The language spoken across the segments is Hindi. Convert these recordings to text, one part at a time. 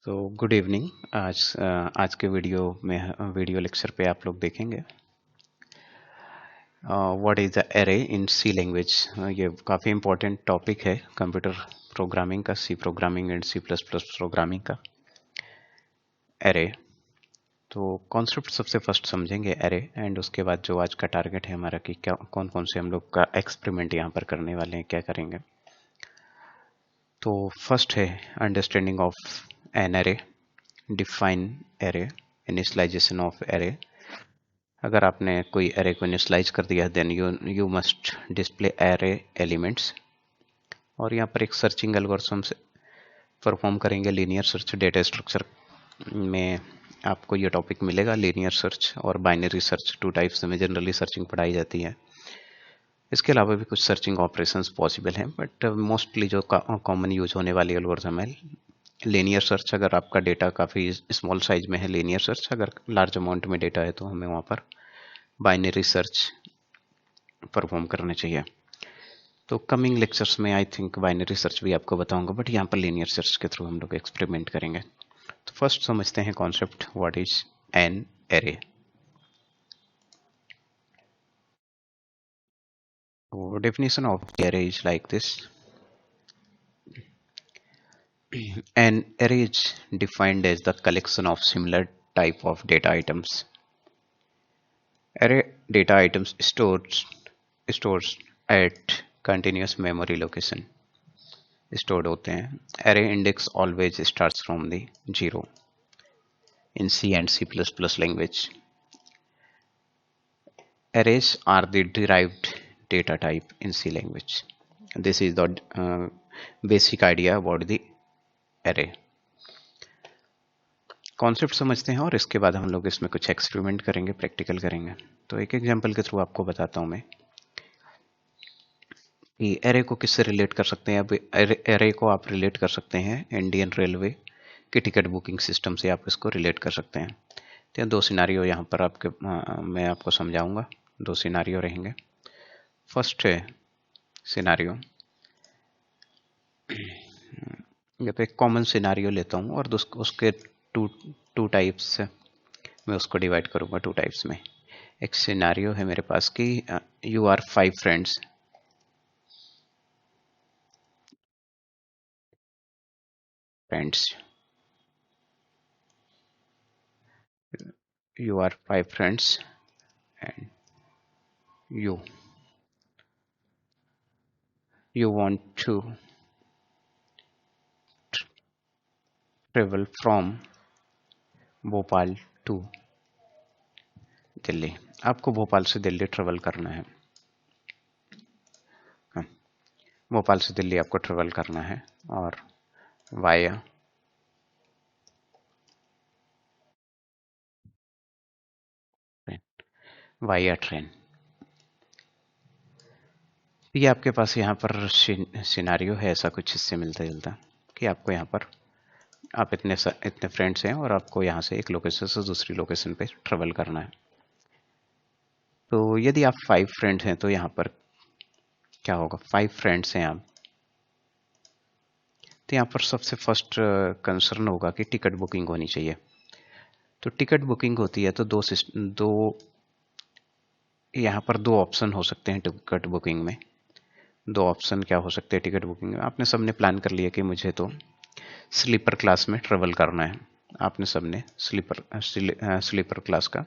तो गुड इवनिंग। आज के वीडियो लेक्चर पे आप लोग देखेंगे what is the array in C language. ये काफ़ी इम्पोर्टेंट टॉपिक है कंप्यूटर प्रोग्रामिंग का, C programming and C plus plus programming का। एरे तो कॉन्सेप्ट सबसे फर्स्ट समझेंगे एरे, एंड उसके बाद जो आज का टारगेट है हमारा कि क्या कौन कौन से हम लोग का एक्सपेरिमेंट यहाँ पर करने वाले हैं, क्या करेंगे। तो फर्स्ट है understanding of an array, define array, initialization of array. अगर आपने कोई एरे को इनिशियलाइज कर दिया then you must display array elements. और यहाँ पर एक सर्चिंग एल्गोरिथम से परफॉर्म करेंगे लीनियर सर्च। डेटा स्ट्रक्चर में आपको ये टॉपिक मिलेगा, लीनियर सर्च और बाइनरी सर्च, टू टाइप्स में जनरली सर्चिंग पढ़ाई जाती है। इसके अलावा भी कुछ सर्चिंग ऑपरेशंस पॉसिबल हैं, बट मोस्टली जो कॉमन यूज होने वाली एल्गोरिथम है लीनियर सर्च। अगर आपका डेटा काफ़ी स्मॉल साइज में है लीनियर सर्च, अगर लार्ज अमाउंट में डेटा है तो हमें वहाँ पर बाइनरी सर्च परफॉर्म करने चाहिए। तो कमिंग लेक्चर्स में आई थिंक बाइनरी सर्च भी आपको बताऊंगा, बट यहाँ पर लीनियर सर्च के थ्रू हम लोग एक्सपेरिमेंट करेंगे। तो फर्स्ट समझते हैं concept, what is an array. तो definition of array is like this. An array is defined as the collection of similar type of data items. Array data items stores at continuous memory location stored होते हैं. Array index always starts from the 0 in C and C++ language. Arrays are the derived data type in C language. This is the basic idea about the array. Concept समझते हैं और इसके बाद हम लोग इसमें कुछ एक्सपेरिमेंट करेंगे, प्रैक्टिकल करेंगे। तो एक एग्जांपल के थ्रू आपको बताता हूँ मैं कि एरे को किससे रिलेट कर सकते हैं। अब एरे को आप रिलेट कर सकते हैं इंडियन रेलवे की टिकट बुकिंग सिस्टम से, आप इसको रिलेट कर सकते हैं। तो दो सिनारियो यहाँ पर मैं आपको समझाऊंगा। दो सिनारियो रहेंगे। फर्स्ट है सिनारियो, या तो एक कॉमन सिनारियो लेता हूँ और उसके टू टाइप्स मैं उसको डिवाइड करूँगा टू टाइप्स में। एक सिनारियो है मेरे पास कि you are 5 friends, you are 5 friends and you want to travel from Bhopal to Delhi. आपको भोपाल से दिल्ली ट्रेवल करना है। भोपाल से दिल्ली आपको ट्रेवल करना है और वाया ट्रेन। ये आपके पास यहाँ पर सिनारियो है ऐसा कुछ इससे मिलता जुलता कि आपको यहाँ पर आप इतने फ्रेंड्स हैं और आपको यहाँ से एक लोकेशन से दूसरी लोकेशन पे ट्रेवल करना है। तो यदि आप 5 फ्रेंड्स हैं तो यहाँ पर क्या होगा, 5 फ्रेंड्स हैं आप, तो यहाँ पर सबसे फर्स्ट कंसर्न होगा कि टिकट बुकिंग होनी चाहिए। तो टिकट बुकिंग होती है तो दो यहाँ पर दो ऑप्शन हो सकते हैं टिकट बुकिंग में। दो ऑप्शन क्या हो सकते हैं टिकट बुकिंग में। आपने सबने प्लान कर लिया कि मुझे तो स्लीपर क्लास में ट्रेवल करना है। आपने सबने स्लीपर क्लास का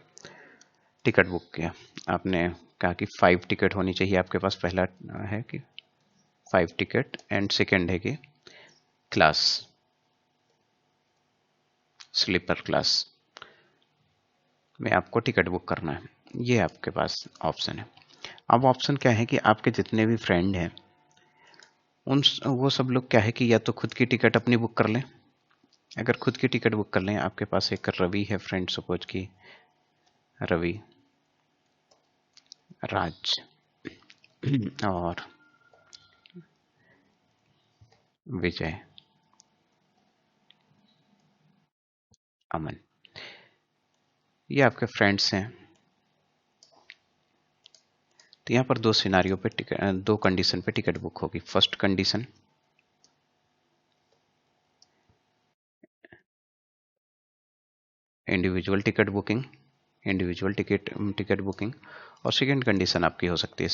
टिकट बुक किया। आपने कहा कि 5 टिकट होनी चाहिए आपके पास। पहला है कि 5 टिकट एंड सेकेंड है कि क्लास, स्लीपर क्लास में आपको टिकट बुक करना है। ये आपके पास ऑप्शन है। अब ऑप्शन क्या है कि आपके जितने भी फ्रेंड हैं वो सब लोग क्या है कि या तो खुद की टिकट अपनी बुक कर लें। अगर खुद की टिकट बुक कर लें, आपके पास एक रवि है फ्रेंड, सपोज की रवि, राज और विजय, अमन, ये आपके फ्रेंड्स हैं। तो यहाँ पर दो सिनारियों पे दो कंडीशन पे टिकट बुक होगी। First condition, individual ticket booking, individual ticket booking. और सेकंड कंडीशन आपकी हो सकती है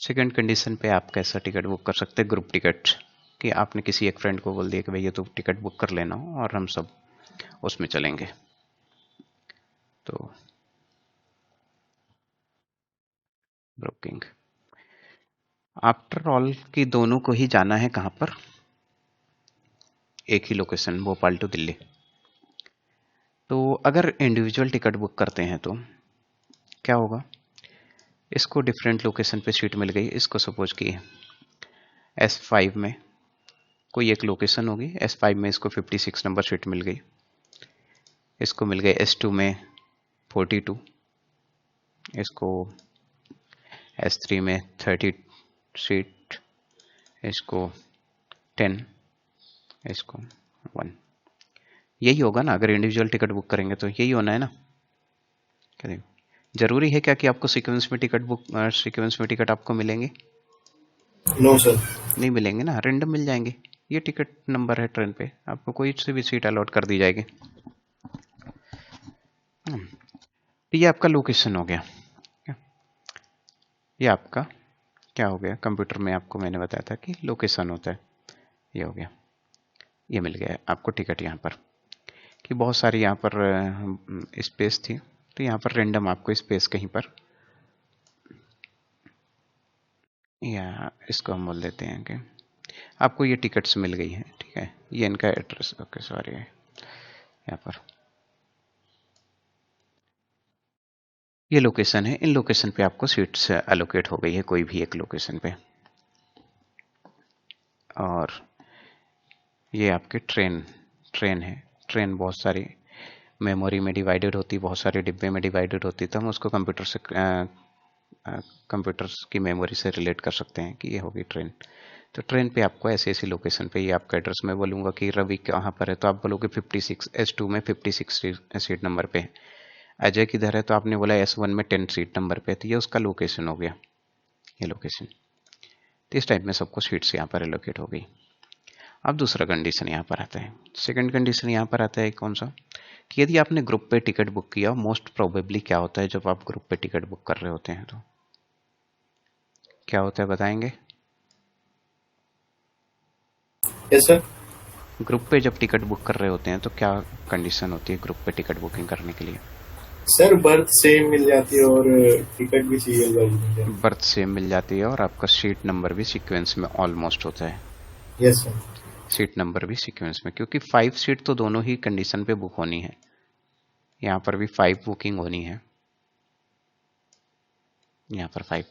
सेकंड कंडीशन पे आप कैसा टिकट बुक कर सकते हैं, ग्रुप टिकट, कि आपने किसी एक फ्रेंड को बोल दिया कि भैया तो टिकट बुक कर लेना और हम सब उसमें चलेंगे। तो बुकिंग आफ्टर ऑल कि दोनों को ही जाना है कहाँ पर, एक ही लोकेशन, भोपाल टू दिल्ली। तो अगर इंडिविजुअल टिकट बुक करते हैं तो क्या होगा, इसको डिफरेंट लोकेशन पे सीट मिल गई, इसको सपोज कि S5 में कोई एक लोकेशन होगी, S5 में इसको 56 नंबर सीट मिल गई, इसको मिल गई S2 में 42, इसको S3 में 30 सीट, इसको 10, इसको 1। यही होगा ना, अगर इंडिविजुअल टिकट बुक करेंगे तो यही होना है ना। क्या जरूरी है क्या कि आपको सीक्वेंस में टिकट आपको मिलेंगे? No sir. नहीं मिलेंगे ना, रेंडम मिल जाएंगे। ये टिकट नंबर है ट्रेन पे, आपको कोई सी भी सीट अलॉट कर दी जाएगी। तो ये आपका लोकेशन हो गया। ये आपका क्या हो गया, कंप्यूटर में आपको मैंने बताया था कि लोकेशन होता है। ये हो गया, ये मिल गया आपको टिकट। यहाँ पर कि बहुत सारी यहाँ पर स्पेस थी, तो यहाँ पर रेंडम आपको स्पेस कहीं पर, या इसको हम बोल देते हैं कि आपको ये टिकट्स मिल गई हैं, ठीक है। ये इनका एड्रेस, ओके सॉरी, यहाँ पर ये लोकेशन है, इन लोकेशन पे आपको सीट्स एलोकेट हो गई है, कोई भी एक लोकेशन पे। और ये आपके ट्रेन है। ट्रेन बहुत सारी मेमोरी में डिवाइडेड होती, बहुत सारे डिब्बे में डिवाइडेड होती, तो हम उसको कंप्यूटर्स की मेमोरी से रिलेट कर सकते हैं कि ये होगी ट्रेन। तो ट्रेन पे आपको ऐसी ऐसी लोकेशन पे, ये आपका एड्रेस मैं बोलूँगा कि रवि कहाँ पर है, तो आप बोलोगे 56 S2 में 56 सीट नंबर पे है। अजय किधर है, तो आपने बोला S1 में 10 सीट नंबर पे, तो ये उसका लोकेशन हो गया, ये लोकेशन। तो इस टाइप में सबको सीट्स यहाँ पर एलोकेट हो गई। अब दूसरा कंडीशन यहाँ पर आता है, सेकंड कंडीशन यहाँ पर आता है कौन सा, कि यदि आपने ग्रुप पे टिकट बुक किया, मोस्ट प्रोबेबली क्या होता है जब आप ग्रुप पे टिकट बुक कर रहे होते हैं तो क्या होता है बताएंगे? Yes sir. ग्रुप पे जब टिकट बुक कर रहे होते हैं तो क्या कंडीशन होती है ग्रुप पे टिकट बुकिंग करने के लिए? सर बर्थ सेम मिल जाती है और टिकट भी सीरियल वाइज मिल जाती बर्थ सेम मिल जाती है और आपका सीट नंबर भी सीक्वेंस में ऑलमोस्ट होता है। है। Yes sir. सीट नंबर भी सीक्वेंस में, क्योंकि 5 सीट तो दोनों ही कंडीशन पे बुक होनी है। यहाँ पर भी 5 बुकिंग होनी है, यहाँ पर 5।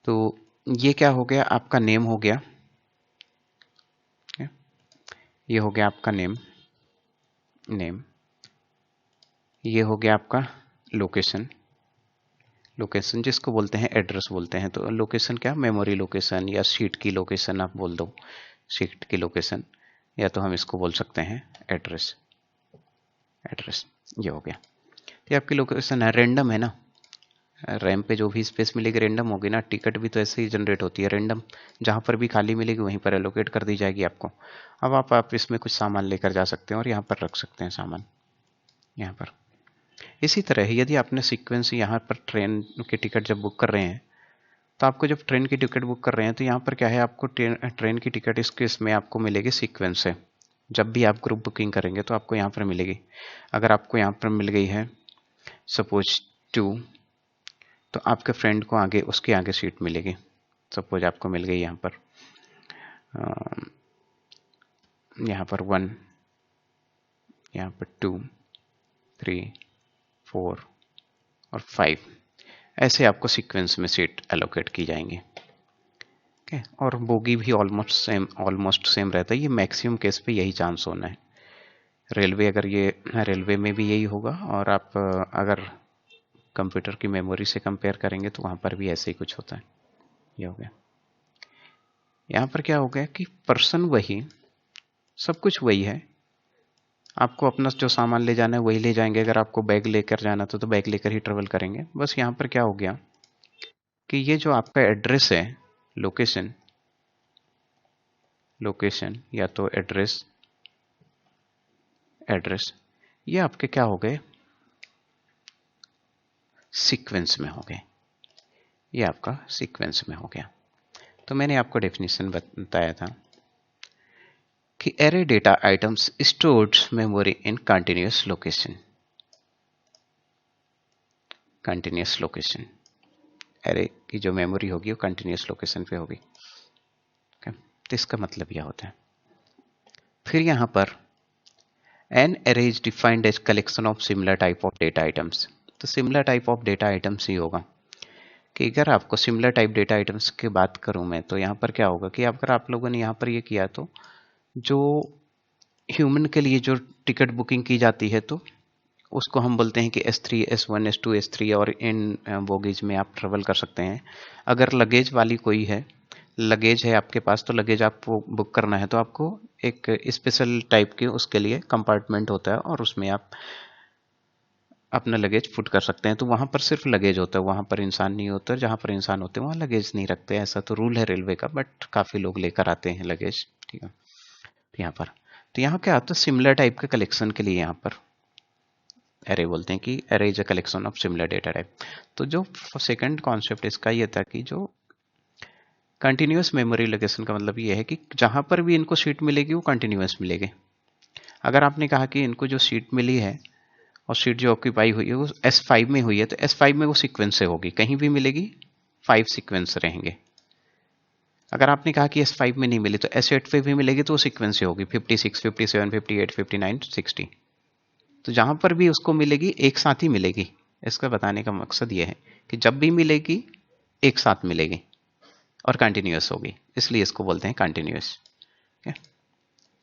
तो ये क्या हो गया, आपका नेम हो गया, ये हो गया आपका नेम, ये हो गया आपका लोकेशन, लोकेशन जिसको बोलते हैं एड्रेस बोलते हैं। तो लोकेशन क्या, मेमोरी लोकेशन या सीट की लोकेशन आप बोल दो, सीट की लोकेशन, या तो हम इसको बोल सकते हैं एड्रेस। ये हो गया, ये आपकी लोकेशन है। रेंडम है ना, रैम पे जो भी स्पेस मिलेगी रेंडम होगी ना, टिकट भी तो ऐसे ही जनरेट होती है रेंडम, जहाँ पर भी खाली मिलेगी वहीं पर एलोकेट कर दी जाएगी आपको। अब आप इसमें कुछ सामान लेकर जा सकते हैं और यहाँ पर रख सकते हैं सामान, यहाँ पर। इसी तरह यदि आपने सीक्वेंस यहाँ पर ट्रेन की टिकट जब बुक कर रहे हैं, तो आपको जब ट्रेन की टिकट बुक कर रहे हैं तो यहाँ पर क्या है, आपको ट्रेन की टिकट इसमें आपको मिलेगी सीक्वेंस से। जब भी आप ग्रुप बुकिंग करेंगे तो आपको यहाँ पर मिलेगी। अगर आपको यहाँ पर मिल गई है सपोज 2, तो आपके फ्रेंड को आगे, उसके आगे सीट मिलेगी। सपोज आपको मिल गई यहाँ पर 1, यहाँ पर 2, 3, 4 और 5, ऐसे आपको सीक्वेंस में सीट एलोकेट की जाएंगी। ओके, और बोगी भी ऑलमोस्ट सेम रहता है। ये मैक्सिमम केस पे यही चांस होना है। रेलवे, अगर ये रेलवे में भी यही होगा, और आप अगर कंप्यूटर की मेमोरी से कंपेयर करेंगे तो वहाँ पर भी ऐसे ही कुछ होता है। ये हो गया। यहाँ पर क्या हो गया कि पर्सन वही, सब कुछ वही है। आपको अपना जो सामान ले जाना है वही ले जाएंगे। अगर आपको बैग लेकर जाना तो बैग लेकर ही ट्रेवल करेंगे। बस यहाँ पर क्या हो गया कि ये जो आपका एड्रेस है, लोकेशन, लोकेशन या तो एड्रेस, ये आपके क्या हो गए, सीक्वेंस में हो गए, ये आपका सीक्वेंस में हो गया। तो मैंने आपको डेफिनेशन बताया था कि array data items stored memory in continuous location, continuous location, array की जो मेमोरी होगी वो कंटिन्यूअस लोकेशन पे होगी। तो इसका मतलब यह होता है। फिर यहां पर an array is defined as collection of similar type of data items. तो similar type of data items ही होगा कि अगर आपको सिमिलर टाइप डेटा आइटम्स की बात करूं मैं, तो यहाँ पर क्या होगा कि अगर आप लोगों ने यहाँ पर ये किया तो जो ह्यूमन के लिए जो टिकट बुकिंग की जाती है तो उसको हम बोलते हैं कि S3, S1, S2, S3 और इन बोगीज में आप ट्रेवल कर सकते हैं। अगर लगेज वाली कोई है, लगेज है आपके पास, तो लगेज आपको बुक करना है तो आपको एक स्पेशल टाइप के उसके लिए कंपार्टमेंट होता है और उसमें आप अपना लगेज पुट कर सकते हैं। तो वहाँ पर सिर्फ लगेज होता है, वहाँ पर इंसान नहीं होता। जहाँ पर इंसान होते हैं वहाँ लगेज नहीं रखते, ऐसा तो रूल है रेलवे का, बट काफ़ी लोग लेकर आते हैं लगेज। ठीक है, तो यहाँ क्या आता है, सिमिलर टाइप के कलेक्शन के लिए यहाँ पर एरे बोलते हैं कि array is a collection of similar data type. तो जो सेकंड कॉन्सेप्ट इसका ये था कि जो कंटिन्यूअस मेमोरी लोकेशन का मतलब ये है कि जहां पर भी इनको सीट मिलेगी वो कंटिन्यूअस मिलेगी। अगर आपने कहा कि इनको जो सीट मिली है और सीट जो ऑक्यूपाई हुई है वो S5 में हुई है, तो S5 में वो सीक्वेंस से होगी, कहीं भी मिलेगी 5 सीक्वेंस रहेंगे। अगर आपने कहा कि S5 में नहीं मिली तो S8 पे भी मिलेगी तो वो सीक्वेंस से होगी 56, 57, 58, 59, 60। तो जहां पर भी उसको मिलेगी एक साथ ही मिलेगी। इसका बताने का मकसद यह है कि जब भी मिलेगी एक साथ मिलेगी और कंटिन्यूअस होगी, इसलिए इसको बोलते हैं continuous.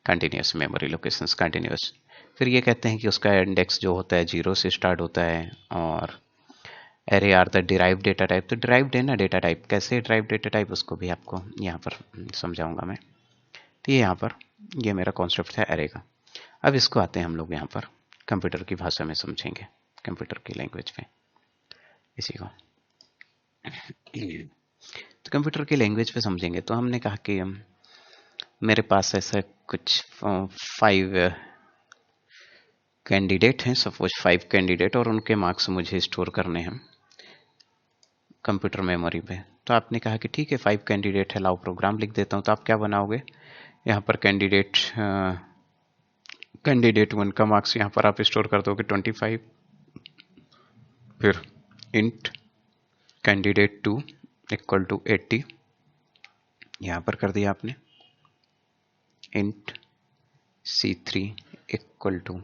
Continuous memory locations, continuous. फिर ये कहते हैं कि उसका इंडेक्स जो होता है 0 से स्टार्ट होता है और array are the derive data type. तो डिराइव्ड है ना डेटा टाइप, कैसे डिराइव डेटा टाइप उसको भी आपको यहाँ पर समझाऊंगा मैं। तो ये यहाँ पर ये मेरा कॉन्सेप्ट है एरे का। अब इसको आते हैं हम लोग यहाँ पर कंप्यूटर की भाषा में समझेंगे, कंप्यूटर की लैंग्वेज में इसी को। तो कंप्यूटर की लैंग्वेज पे समझेंगे तो हमने कहा कि मेरे पास ऐसा कुछ 5 कैंडिडेट हैं, सपोज 5 कैंडिडेट, और उनके मार्क्स मुझे स्टोर करने हैं कंप्यूटर मेमोरी पे। तो आपने कहा कि ठीक है 5 कैंडिडेट है, लाओ प्रोग्राम लिख देता हूँ। तो आप क्या बनाओगे, यहाँ पर कैंडिडेट 1 का मार्क्स यहाँ पर आप स्टोर कर दोगे 25। फिर इंट कैंडिडेट 2 इक्वल टू 80, यहाँ पर कर दिया आपने। Int C3 equal to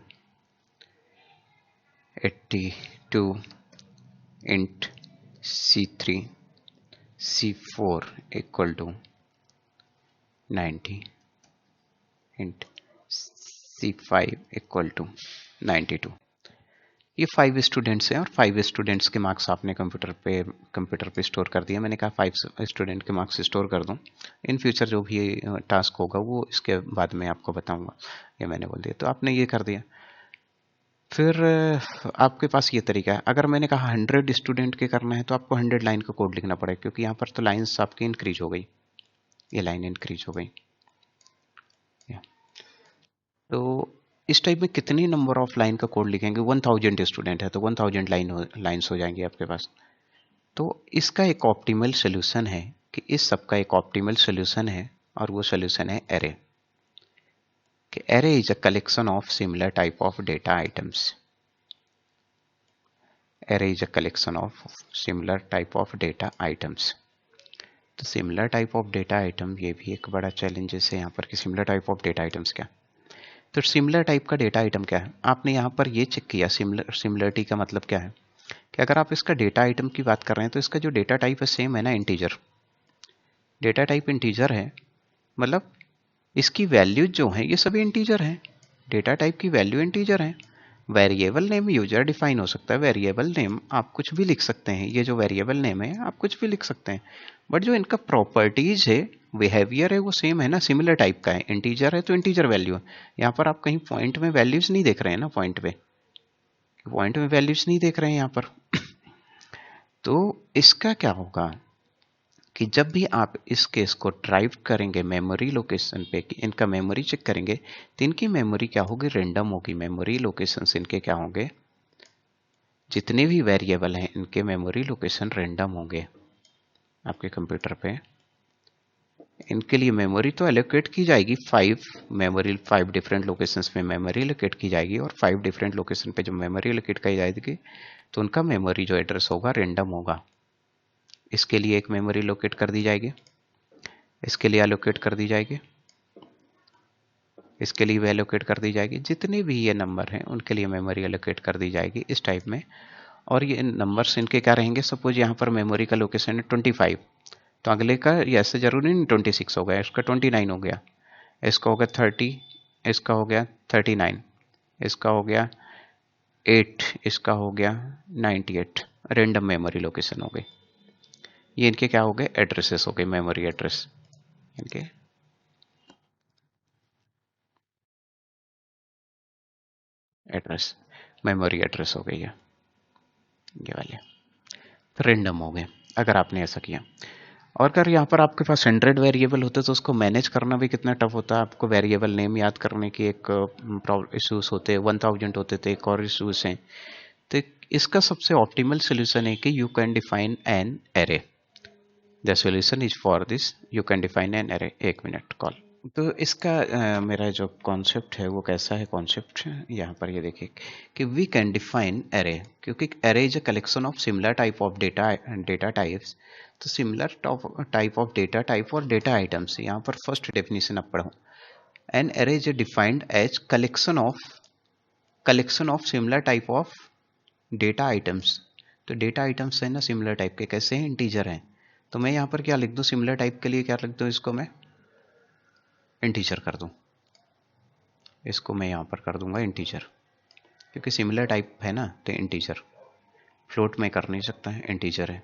82, int C3 C4 equal to 90, int C5 equal to 92। ये 5 स्टूडेंट्स हैं और 5 स्टूडेंट्स के मार्क्स आपने कंप्यूटर पे स्टोर कर दिया। मैंने कहा 5 स्टूडेंट के मार्क्स स्टोर कर दूं, इन फ्यूचर जो भी टास्क होगा वो इसके बाद में आपको बताऊंगा, ये मैंने बोल दिया। तो आपने ये कर दिया। फिर आपके पास ये तरीका है, अगर मैंने कहा 100 स्टूडेंट के करना है तो आपको 100 लाइन का कोड लिखना पड़ेगा, क्योंकि यहाँ पर तो लाइन्स आपकी इंक्रीज हो गई, ये लाइन इंक्रीज हो गई। तो इस टाइप में कितनी नंबर ऑफ लाइन का कोड लिखेंगे, 1000 स्टूडेंट है तो 1000 लाइन्स हो जाएंगी आपके पास। तो इसका एक ऑप्टिमल सोल्यूशन है कि इस सब का एक ऑप्टिमल सोल्यूशन है, और वो सोल्यूशन है एरे। कि array is a collection of similar type of data items. Array is a collection of similar type of data items. तो similar type of data item, ये भी एक बड़ा चैलेंजेस है यहाँ पर कि similar type of data items क्या। तो सिमिलर टाइप का डेटा आइटम क्या है, आपने यहाँ पर ये चेक किया सिमिलरिटी का मतलब क्या है कि अगर आप इसका डेटा आइटम की बात कर रहे हैं तो इसका जो डेटा टाइप है सेम है ना, इंटीजर। डेटा टाइप इंटीजर है, मतलब इसकी वैल्यूज जो हैं ये सभी इंटीजर हैं। डेटा टाइप की वैल्यू इंटीजर है। वेरिएबल नेम यूजर डिफाइन हो सकता है, वेरिएबल नेम आप कुछ भी लिख सकते हैं, ये जो वेरिएबल नेम है आप कुछ भी लिख सकते हैं, बट जो इनका प्रॉपर्टीज है, बिहेवियर है, वो सेम है ना, सिमिलर टाइप का है। इंटीजर है तो इंटीजर वैल्यू है। यहाँ पर आप कहीं पॉइंट में वैल्यूज नहीं देख रहे हैं ना, पॉइंट में वैल्यूज नहीं देख रहे हैं यहाँ पर। तो इसका क्या होगा कि जब भी आप इस केस को ड्राइव करेंगे मेमोरी लोकेशन पे कि इनका मेमोरी चेक करेंगे तो इनकी मेमोरी क्या होगी, रेंडम होगी। मेमोरी लोकेशंस इनके क्या होंगे, जितने भी वेरिएबल हैं इनके मेमोरी लोकेशन रेंडम होंगे आपके कंप्यूटर पे। इनके लिए मेमोरी तो एलोकेट की जाएगी, 5 डिफरेंट लोकेशंस में मेमोरी एलोकेट की जाएगी, और 5 डिफरेंट लोकेशन पे जब मेमोरी एलोकेट की जाएगी तो उनका मेमोरी जो एड्रेस होगा रेंडम होगा। इसके लिए एक मेमोरी लोकेट कर दी जाएगी, इसके लिए एलोकेट कर दी जाएगी, इसके लिए भी एलोकेट कर दी जाएगी। जितने भी ये नंबर हैं उनके लिए मेमोरी एलोकेट कर दी जाएगी इस टाइप में। और ये नंबर्स इनके क्या रहेंगे, सपोज यहाँ पर मेमोरी का लोकेशन है 25, तो अगले का ये ऐसे जरूरी नहीं 26 हो गया, इसका 29 हो गया, इसका हो गया 30, इसका हो गया 39, इसका हो गया 8, इसका हो गया 98। रेंडम मेमोरी लोकेशन हो गई। ये इनके क्या हो गए, एड्रेसेस हो गए, मेमोरी एड्रेस इनके। एड्रेस मेमोरी एड्रेस हो गई है ये वाले, रेंडम हो गए अगर आपने ऐसा किया। और अगर यहाँ पर आपके पास 100 वेरिएबल होते तो उसको मैनेज करना भी कितना टफ होता है। आपको वेरिएबल नेम याद करने की एक इशूज होते, 1000 होते थे, एक और इशूज हैं। तो इसका सबसे ऑप्टिमल सोल्यूशन है कि you can define an array. The solution is for this, you can define an array. 1 minute call. तो इसका मेरा जो कॉन्सेप्ट है वो कैसा है, कॉन्सेप्ट यहाँ पर ये देखिए कि वी कैन डिफाइन एरे, क्योंकि array is a collection of similar type of data types. तो similar type of data type और डेटा आइटम्स, यहाँ पर फर्स्ट डेफिनेशन अब पढ़ो। An array is defined as collection of similar type of data items. तो डेटा आइटम्स है ना सिमिलर टाइप के, कैसे हैं, इंटीजर हैं। तो मैं यहाँ पर क्या लिख दूँ, सिमिलर टाइप के लिए क्या लिख दूँ, इसको मैं इंटीजर कर दूँ। इसको मैं यहाँ पर कर दूंगा इंटीजर, क्योंकि सिमिलर टाइप है ना, तो इंटीजर। फ्लोट में कर नहीं सकता है, इंटीजर है।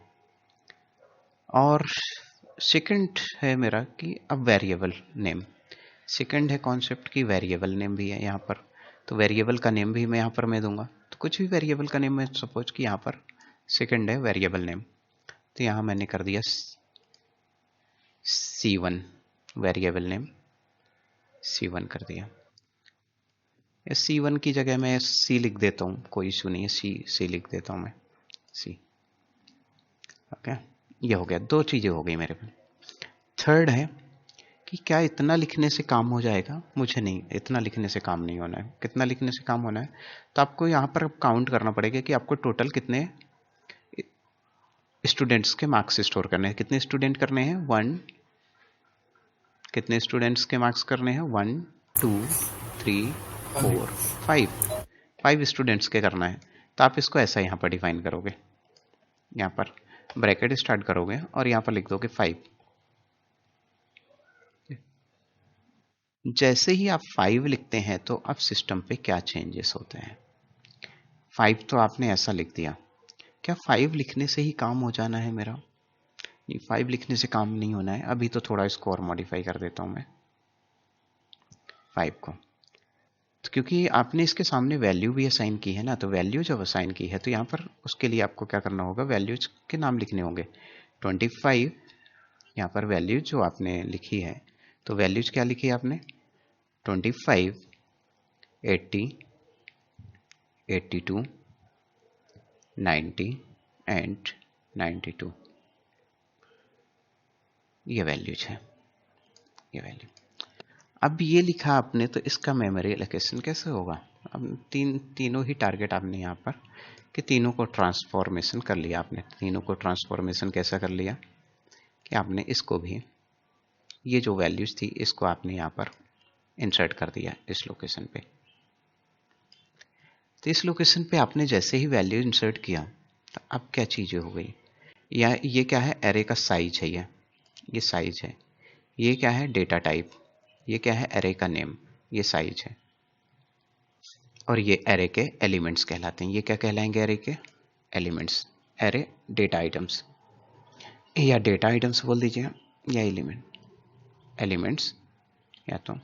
और सेकंड है मेरा कि अब वेरिएबल नेम। सेकंड है कॉन्सेप्ट की वेरिएबल नेम भी है यहाँ पर। तो वेरिएबल का नेम भी मैं यहाँ पर मैं दूंगा, तो कुछ भी वेरिएबल का नेम मैं सपोज कि यहाँ पर सेकंड है वेरिएबल नेम, तो यहाँ मैंने कर दिया C1, वेरिएबल नेम C1 कर दिया। C1 की जगह मैं C लिख देता हूँ, कोई इशू नहीं है, C लिख देता हूँ मैं C। ओके, ये हो गया, 2 चीज़ें हो गई मेरे पे। थर्ड है कि क्या इतना लिखने से काम हो जाएगा, मुझे नहीं, इतना लिखने से काम नहीं होना है। कितना लिखने से काम होना है, तो आपको यहाँ पर काउंट करना पड़ेगा कि आपको टोटल कितने स्टूडेंट्स के मार्क्स स्टोर करने हैं। कितने स्टूडेंट करने हैं, 1, कितने स्टूडेंट्स के मार्क्स करने हैं, 1 2 3 4 5 स्टूडेंट्स के करना है। तो आप इसको ऐसा यहाँ पर डिफाइन करोगे, यहाँ पर ब्रैकेट स्टार्ट करोगे और यहाँ पर लिख दोगे 5। जैसे ही आप 5 लिखते हैं तो अब सिस्टम पे क्या चेंजेस होते हैं। 5 तो आपने ऐसा लिख दिया, क्या 5 लिखने से ही काम हो जाना है मेरा, नहीं, 5 लिखने से काम नहीं होना है। अभी तो थोड़ा इसको और मॉडिफाई कर देता हूँ मैं 5 को, तो क्योंकि आपने इसके सामने वैल्यू भी असाइन की है ना, तो वैल्यू जब असाइन की है तो यहाँ पर उसके लिए आपको क्या करना होगा, वैल्यूज के नाम लिखने होंगे। 25 यहाँ पर वैल्यू जो आपने लिखी है, तो वैल्यूज क्या लिखी है आपने, 25 80 82 90 एंड 92, ये वैल्यूज है, ये वैल्यू। अब ये लिखा आपने, तो इसका मेमोरी एलोकेशन कैसे होगा। अब तीनों ही टारगेट आपने यहाँ पर कि तीनों को ट्रांसफॉर्मेशन कर लिया आपने। तीनों को ट्रांसफॉर्मेशन कैसा कर लिया कि आपने इसको भी, ये जो वैल्यूज थी इसको आपने यहाँ पर इंसर्ट कर दिया इस लोकेशन पे। तो इस लोकेशन पे आपने जैसे ही वैल्यू इंसर्ट किया तो अब क्या चीज़ें हो गई, या ये क्या है, एरे का साइज है, ये साइज है। ये क्या है, डेटा टाइप। ये क्या है, एरे का नेम, ये साइज है। और ये एरे के एलिमेंट्स कहलाते हैं। ये क्या कहलाएंगे, एरे के एलिमेंट्स, एरे डेटा आइटम्स, या डेटा आइटम्स बोल दीजिए, या एलिमेंट्स, या तो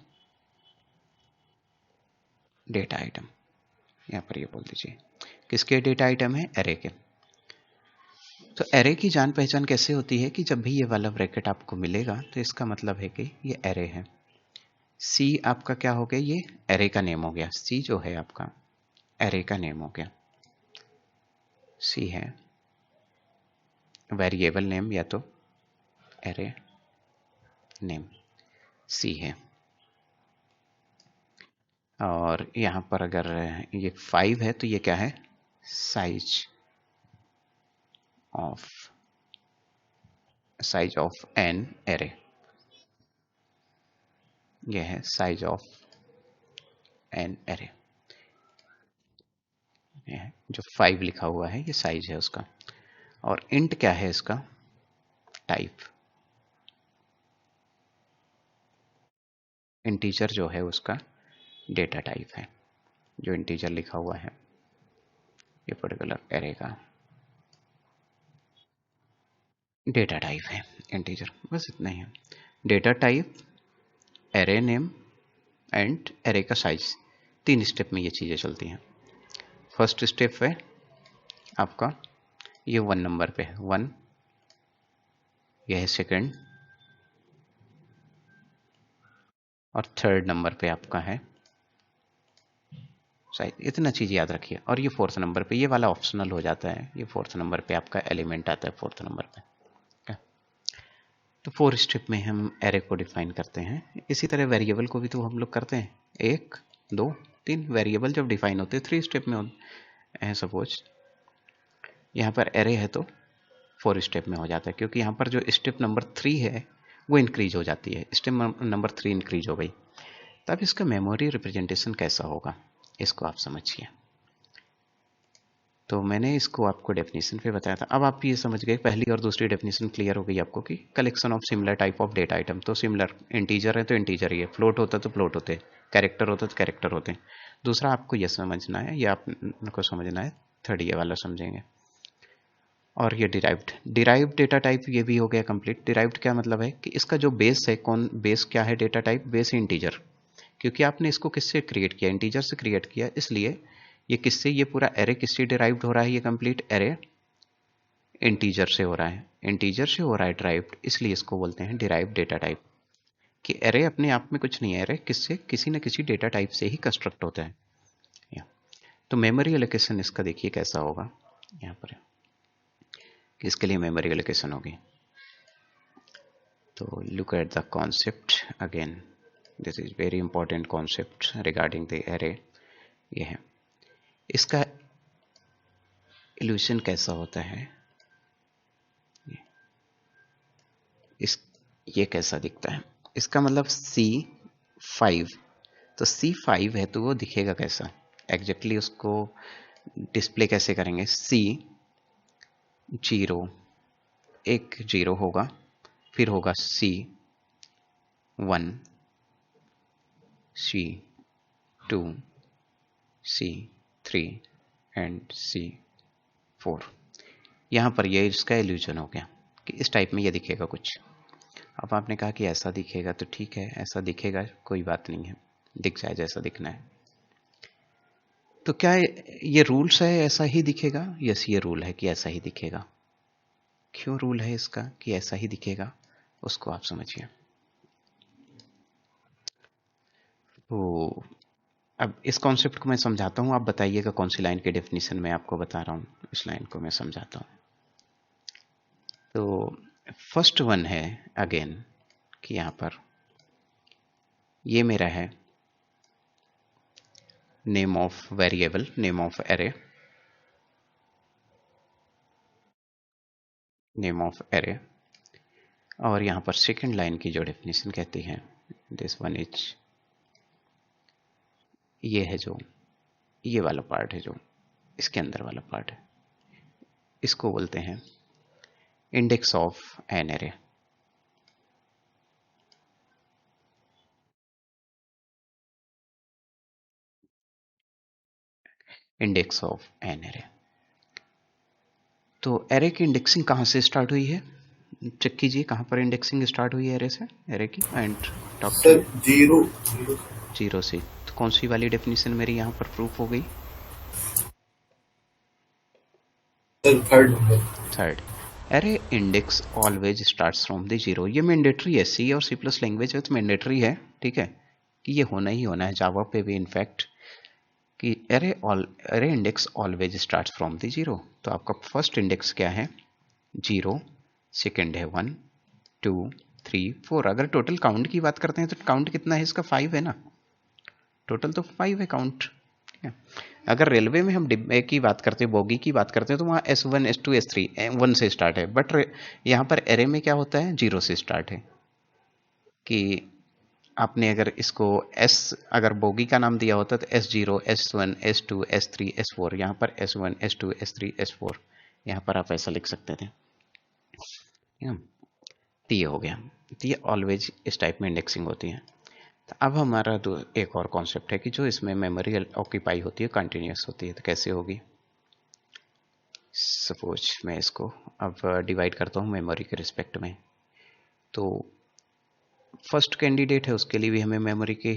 डेटा आइटम, यहाँ पर ये बोल दीजिए। किसके डेटा आइटम है, एरे के। तो एरे की जान पहचान कैसे होती है कि जब भी ये वाला ब्रैकेट आपको मिलेगा तो इसका मतलब है कि ये एरे है। सी आपका क्या हो गया, ये एरे का नेम हो गया। सी जो है आपका एरे का नेम हो गया। सी है वेरिएबल नेम या तो एरे नेम, सी है। और यहाँ पर अगर ये 5 है तो ये क्या है, साइज ऑफ एन एरे। ये है साइज ऑफ एन एरे। जो 5 लिखा हुआ है ये साइज है उसका। और इंट क्या है इसका, टाइप। इंटीजर जो है उसका डेटा टाइप है। जो इंटीजर लिखा हुआ है ये पर्टिकुलर एरे का डेटा टाइप है इंटीजर। बस इतना ही है। Data type, array name and array का साइज, 3 स्टेप में ये चीज़ें चलती हैं। फर्स्ट स्टेप है आपका ये 1 नंबर पे है 1, यह है सेकंड, और थर्ड नंबर पे आपका है साइज। इतना चीज़ याद रखिए। और ये 4th नंबर पे, ये वाला ऑप्शनल हो जाता है, ये 4th नंबर पे आपका एलिमेंट आता है 4th नंबर पे। तो 4 स्टेप में हम एरे को डिफाइन करते हैं। इसी तरह वेरिएबल को भी तो हम लोग करते हैं, 1 2 3 वेरिएबल जब डिफाइन होते हैं 3 स्टेप में होते हैं। सपोज यहाँ पर एरे है तो 4 स्टेप में हो जाता है, क्योंकि यहाँ पर जो स्टेप नंबर 3 है वो इंक्रीज हो जाती है। स्टेप नंबर 3 इंक्रीज हो गई, तब इसका मेमोरी रिप्रेजेंटेशन कैसा होगा इसको आप समझिए। तो मैंने इसको आपको डेफिनेशन पे बताया था। अब आप ये समझ गए, पहली और दूसरी डेफिनेशन क्लियर हो गई आपको कि collection of similar type of data item. तो सिमिलर, इंटीजर है तो इंटीजर ही है, फ्लोट होता तो फ्लोट होते, कैरेक्टर होता तो कैरेक्टर होते। दूसरा आपको ये समझना है, या आपको समझना है, थर्ड ये वाला समझेंगे। और ये डिराइव्ड डेटा टाइप ये भी हो गया कंप्लीट। डिराइव्ड क्या मतलब है कि इसका जो बेस है, कौन बेस क्या है, डेटा टाइप बेस है इंटीजर। क्योंकि आपने इसको किससे क्रिएट किया, इंटीजर से क्रिएट किया, इसलिए ये किससे, ये पूरा एरे किससे डिराइव्ड हो रहा है, ये कंप्लीट एरे इंटीजर से हो रहा है। इंटीजर से हो रहा है डिराइव्ड, इसलिए इसको बोलते हैं डिराइव्ड डेटा टाइप। कि एरे अपने आप में कुछ नहीं है, एरे किससे, किसी न किसी डेटा टाइप से ही कंस्ट्रक्ट होता है। तो मेमोरी एलोकेशन इसका देखिए कैसा होगा यहाँ पर, कि इसके लिए मेमोरी एलोकेशन होगी। तो look at the concept again, this is very important concept regarding the array. ये है इसका इल्यूशन कैसा होता है, ये कैसा दिखता है। इसका मतलब C5, तो C5 है तो वो दिखेगा कैसा एग्जैक्टली, उसको डिस्प्ले कैसे करेंगे। C0, एक 0 होगा, फिर होगा C1, C2, C3 and C4। यहाँ पर ये इसका इल्यूजन हो गया कि इस टाइप में ये दिखेगा कुछ। अब आपने कहा कि ऐसा दिखेगा, तो ठीक है ऐसा दिखेगा, कोई बात नहीं है, दिख जाए जैसा दिखना है। तो क्या ये रूल्स है ऐसा ही दिखेगा? यस, ये रूल है कि ऐसा ही दिखेगा। क्यों रूल है इसका कि ऐसा ही दिखेगा, उसको आप समझिए। तो अब इस कॉन्सेप्ट को मैं समझाता हूँ, आप बताइएगा कौन सी लाइन के डेफिनेशन में आपको बता रहा हूँ, इस लाइन को मैं समझाता हूँ। तो फर्स्ट वन है अगेन कि यहाँ पर ये मेरा है name of variable, name of array, name of array. और यहाँ पर सेकेंड लाइन की जो डेफिनेशन कहती है, दिस वन इज, ये है जो ये वाला पार्ट है, जो इसके अंदर वाला पार्ट है, इसको बोलते हैं index of an array. Index of an array. तो एरे की इंडेक्सिंग कहाँ से स्टार्ट हुई है, चेक कीजिए कहाँ पर इंडेक्सिंग स्टार्ट हुई है एरे से, एरे की। एंड टॉप सर 0 से। तो कौन सी वाली डेफिनेशन मेरी यहाँ पर प्रूफ हो गई? Sir third number. थर्ड। अरे index always starts from the zero, ये मैंडेटरी है, सी और सी प्लस लैंग्वेज है तो मैंडेटरी है, ठीक है, कि ये होना ही होना है, जावा पे भी इनफैक्ट, कि अरे index always starts from the zero. तो आपका फर्स्ट इंडेक्स क्या है, जीरो, सेकेंड है 1 2 3 4। अगर टोटल काउंट की बात करते हैं तो काउंट कितना है इसका, 5 है ना, टोटल तो 5 है काउंट, ठीक है। अगर रेलवे में हम डिब्बे की बात करते हैं, बोगी की बात करते हैं, तो वहाँ S1 S2 S3 1 से स्टार्ट है, बट यहाँ पर एरे में क्या होता है, जीरो से स्टार्ट है। कि आपने अगर इसको एस, अगर बोगी का नाम दिया होता तो S0 S1 S2 S3 S4, यहाँ पर S1 S2 S3 S4, यहाँ पर आप ऐसा लिख सकते थे, ठीक है। तो ये हो गया, तो ये ऑलवेज इस टाइप में इंडेक्सिंग होती है। तो अब हमारा एक और कॉन्सेप्ट है कि जो इसमें मेमोरी ऑक्यूपाई होती है कंटिन्यूस होती है, तो कैसे होगी। सपोज मैं इसको अब डिवाइड करता हूँ मेमोरी के रिस्पेक्ट में, तो फर्स्ट कैंडिडेट है उसके लिए भी हमें मेमोरी की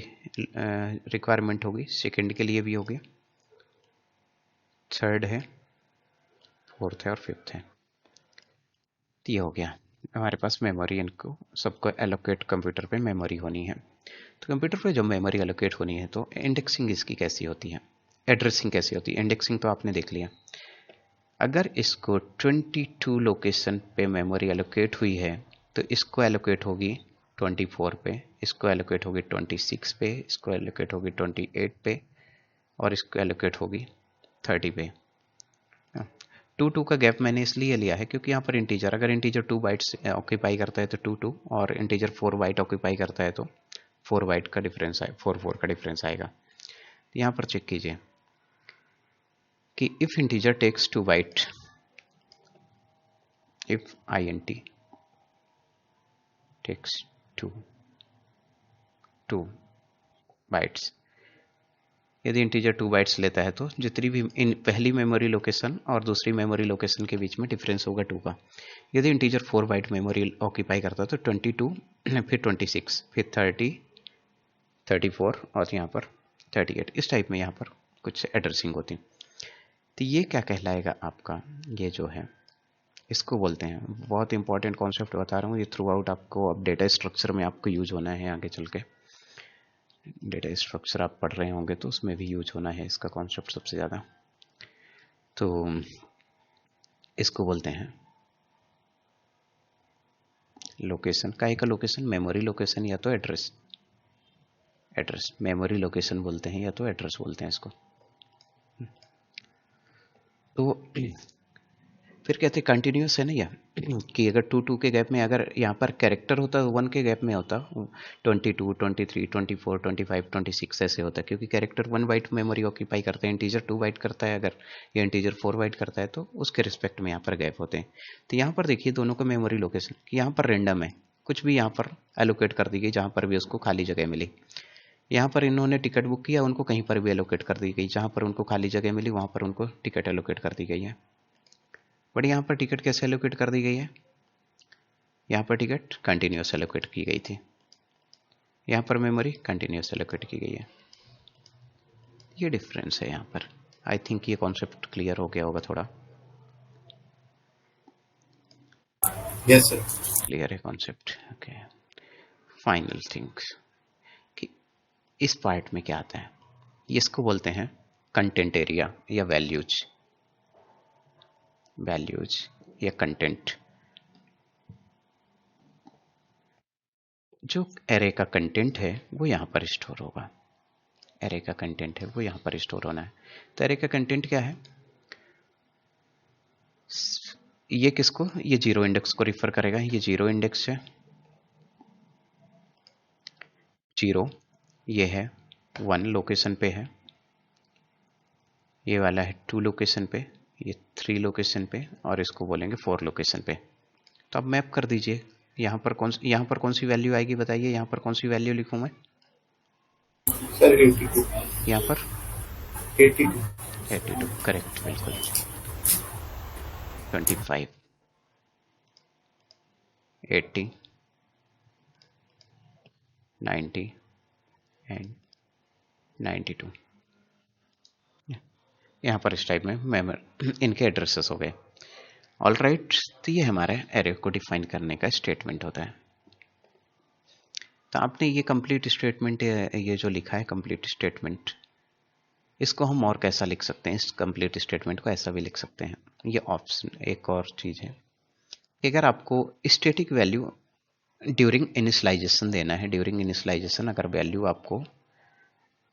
रिक्वायरमेंट होगी, सेकंड के लिए भी होगी, थर्ड है, फोर्थ है और फिफ्थ है। तो ये हो गया हमारे पास मेमोरी, इनको सबको एलोकेट कंप्यूटर पे मेमोरी होनी है। तो कंप्यूटर पे जब मेमोरी एलोकेट होनी है तो इंडेक्सिंग इसकी कैसी होती है, एड्रेसिंग कैसी होती है। इंडेक्सिंग तो आपने देख लिया, अगर इसको 22 लोकेशन पे मेमोरी एलोकेट हुई है तो इसको एलोकेट होगी 24 पे, इसको एलोकेट होगी 26 पे, इसको एलोकेट होगी 28 पे, और इसको एलोकेट होगी 30 पे। 2 का गैप मैंने इसलिए लिया है क्योंकि यहाँ पर इंटीजर, अगर इंटीजर 2 बाइट्स ऑक्यूपाई करता है तो 2 और इंटीजर 4 बाइट ऑक्यूपाई करता है तो 4 बाइट का डिफरेंस आए, 4 का डिफरेंस आएगा। यहाँ पर चेक कीजिए कि if integer takes 2 byte, if int takes 2 bytes, यदि इंटीजर 2 बाइट्स लेता है तो जितनी भी इन पहली मेमोरी लोकेशन और दूसरी मेमोरी लोकेशन के बीच में डिफरेंस होगा 2 का। यदि इंटीजर 4 बाइट मेमोरी ऑक्यूपाई करता है तो 22, फिर 26, फिर 30, 34 और यहाँ पर 38, इस टाइप में यहाँ पर कुछ एड्रेसिंग होती। तो ये क्या कहलाएगा आपका, ये जो है इसको बोलते हैं, बहुत इंपॉर्टेंट कॉन्सेप्ट बता रहा हूँ ये थ्रू आउट, आपको अब डेटा स्ट्रक्चर में आपको यूज होना है आगे चल के। डेटा स्ट्रक्चर आप पढ़ रहे होंगे तो उसमें भी यूज होना है इसका कॉन्सेप्ट सबसे ज़्यादा। तो इसको बोलते हैं लोकेशन, काहे का लोकेशन, मेमोरी लोकेशन या तो एड्रेस, एड्रेस मेमोरी लोकेशन बोलते हैं या तो एड्रेस बोलते हैं इसको। तो फिर कहते हैं कंटिन्यूस है ना यह, कि अगर 2 के गैप में अगर यहाँ पर कैरेक्टर होता तो 1 के गैप में होता 22 23 24 25 26 ऐसे होता, क्योंकि कैरेक्टर 1 बाइट मेमोरी ऑक्यूपाई करते हैं, इंटीजर 2 बाइट करता है अगर, या इंटीजर 4 बाइट करता है तो उसके रिस्पेक्ट में यहाँ पर गैप होते हैं। तो यहाँ पर देखिए दोनों का मेमोरी लोकेशन, कि यहाँ पर रेंडम है, कुछ भी यहाँ पर एलोकेट कर दी गई जहाँ पर भी उसको खाली जगह मिली। यहाँ पर इन्होंने टिकट बुक किया, उनको कहीं पर भी एलोकेट कर दी गई, जहाँ पर उनको खाली जगह मिली वहाँ पर उनको टिकट एलोकेट कर दी गई है। बट यहाँ पर टिकट कैसे एलोकेट कर दी गई है, यहाँ पर टिकट कंटिन्यूस एलोकेट की गई थी, यहाँ पर मेमोरी कंटिन्यूस एलोकेट की गई है। ये डिफरेंस है यहाँ पर। आई थिंक ये कॉन्सेप्ट क्लियर हो गया होगा थोड़ा। Yes sir. क्लियर है कॉन्सेप्ट, ओके। फाइनल थिंग्स कि इस पार्ट में क्या आता है, इसको बोलते हैं कंटेंट एरिया या वैल्यूज, वैल्यूज या कंटेंट। जो एरे का कंटेंट है वो यहाँ पर स्टोर होगा, एरे का कंटेंट है वो यहाँ पर स्टोर होना है। तो एरे का कंटेंट क्या है, ये किसको, ये जीरो इंडेक्स को रिफर करेगा, ये जीरो इंडेक्स है, जीरो ये है 1 लोकेशन पे है, ये वाला है 2 लोकेशन पे, ये 3 लोकेशन पे, और इसको बोलेंगे 4 लोकेशन पे। तो अब मैप कर दीजिए, यहाँ पर कौन सी वैल्यू आएगी बताइए, यहाँ पर कौन सी वैल्यू लिखूँ मैं सर 82, यहाँ पर 82, 82 करेक्ट बिल्कुल, 25 80 90 एंड 92, यहाँ पर इस टाइप में इनके एड्रेसेस हो गए। ऑल राइट, तो ये हमारे एरे को डिफाइन करने का स्टेटमेंट होता है। तो आपने ये कंप्लीट स्टेटमेंट, ये जो लिखा है कंप्लीट स्टेटमेंट, इसको हम और कैसा लिख सकते हैं? इस कंप्लीट स्टेटमेंट को ऐसा भी लिख सकते हैं। ये ऑप्शन एक और चीज है कि अगर आपको स्टैटिक वैल्यू ड्यूरिंग इनिशियलाइजेशन देना है, ड्यूरिंग इनिशियलाइजेशन अगर वैल्यू आपको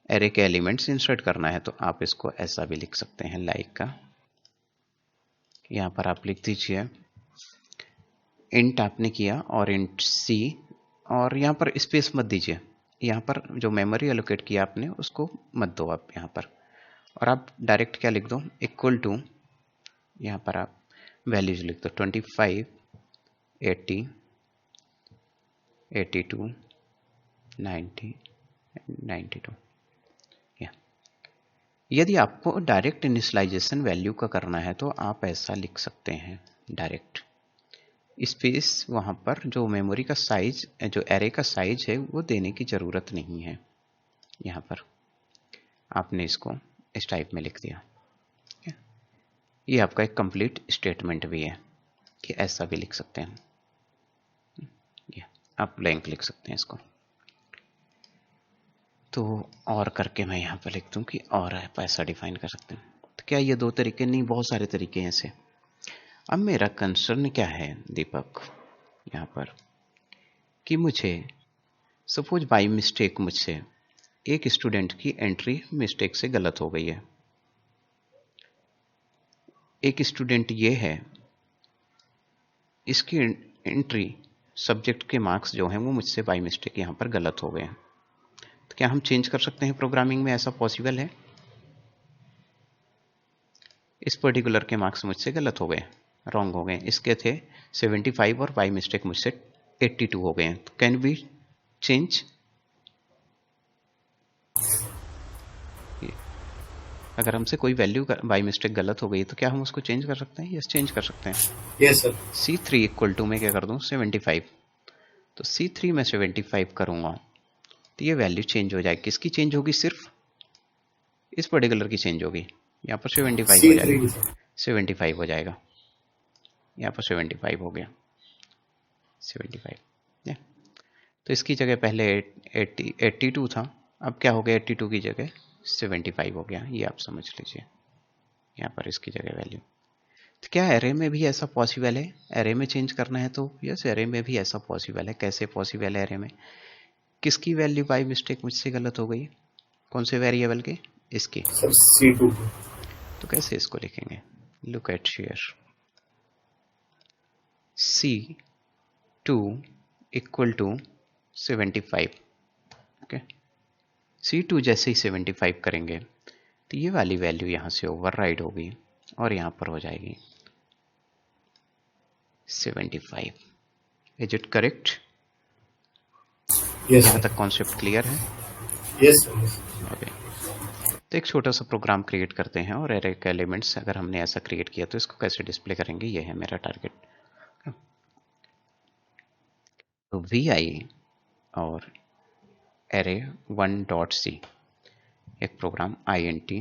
एरे के एलिमेंट्स इंसर्ट करना है, तो आप इसको ऐसा भी लिख सकते हैं, लाइक का यहाँ पर आप लिख दीजिए इंट आपने किया और इंट सी, और यहाँ पर स्पेस मत दीजिए, यहाँ पर जो मेमोरी एलोकेट किया आपने उसको मत दो आप यहाँ पर, और आप डायरेक्ट क्या लिख दो, इक्वल टू, यहाँ पर आप वैल्यूज लिख दो 25, 80, 82, 90, 92। यदि आपको डायरेक्ट इनिशियलाइजेशन वैल्यू का करना है तो आप ऐसा लिख सकते हैं, डायरेक्ट स्पेस, वहाँ पर जो मेमोरी का साइज, जो एरे का साइज है वो देने की ज़रूरत नहीं है। यहाँ पर आपने इसको इस टाइप में लिख दिया। ये आपका एक कंप्लीट स्टेटमेंट भी है कि ऐसा भी लिख सकते हैं, ये आप ब्लैंक लिख सकते हैं इसको। तो और करके मैं यहाँ पर लिख दूँ कि और पैसा डिफाइन कर सकते हैं। तो क्या ये दो तरीके नहीं, बहुत सारे तरीके हैं ऐसे। अब मेरा कंसर्न क्या है दीपक यहाँ पर, कि मुझे सपोज बाय मिस्टेक मुझसे एक स्टूडेंट की एंट्री मिस्टेक से गलत हो गई है। एक स्टूडेंट ये है, इसकी एंट्री सब्जेक्ट के मार्क्स जो हैं वो मुझसे बाय मिस्टेक यहाँ पर गलत हो गए हैं। तो क्या हम चेंज कर सकते हैं प्रोग्रामिंग में? ऐसा पॉसिबल है? इस पर्टिकुलर के मार्क्स मुझसे गलत हो गए, रॉन्ग हो गए, इसके थे 75 और बाय मिस्टेक मुझसे 82 हो गए हैं। तो कैन वी चेंज? अगर हमसे कोई वैल्यू बाय मिस्टेक गलत हो गई तो क्या हम उसको चेंज कर सकते हैं? यस, चेंज कर सकते हैं। Yes sir. C3 equal to मैं क्या कर दूं, 75। तो C3 में 75 करूंगा तो ये वैल्यू चेंज हो जाएगी। किसकी चेंज होगी? सिर्फ इस पर्टिकुलर की चेंज होगी। यहाँ पर 75 हो C3 जाएगा, की सर। 75 हो जाएगा, यहाँ पर 75 हो गया, 75। तो इसकी जगह पहले 82 था, अब क्या हो गया, 82 की जगह 75 हो गया, ये आप समझ लीजिए। यहाँ पर इसकी जगह वैल्यू, तो क्या एरे में भी ऐसा पॉसिबल है? एरे में चेंज करना है तो यस, एरे में भी ऐसा पॉसिबल है। कैसे पॉसिबल है एरे में? किसकी वैल्यू बाय मिस्टेक मुझसे गलत हो गई? कौन से वेरिएबल के? इसकी। Sir C2। तो कैसे इसको लिखेंगे? Look at here, C2 equal to 75। Okay, C2 जैसे ही 75 करेंगे तो ये वाली वैल्यू यहाँ से ओवरराइड होगी और यहाँ पर हो जाएगी 75। Is it correct? यस यहाँ सर। तक कॉन्सेप्ट क्लियर है? Yes sir. ओके, तो एक छोटा सा प्रोग्राम क्रिएट करते हैं और एरे के एलिमेंट्स अगर हमने ऐसा क्रिएट किया तो इसको कैसे डिस्प्ले करेंगे, ये है मेरा टारगेट। तो vi और एरे 1.c, एक प्रोग्राम int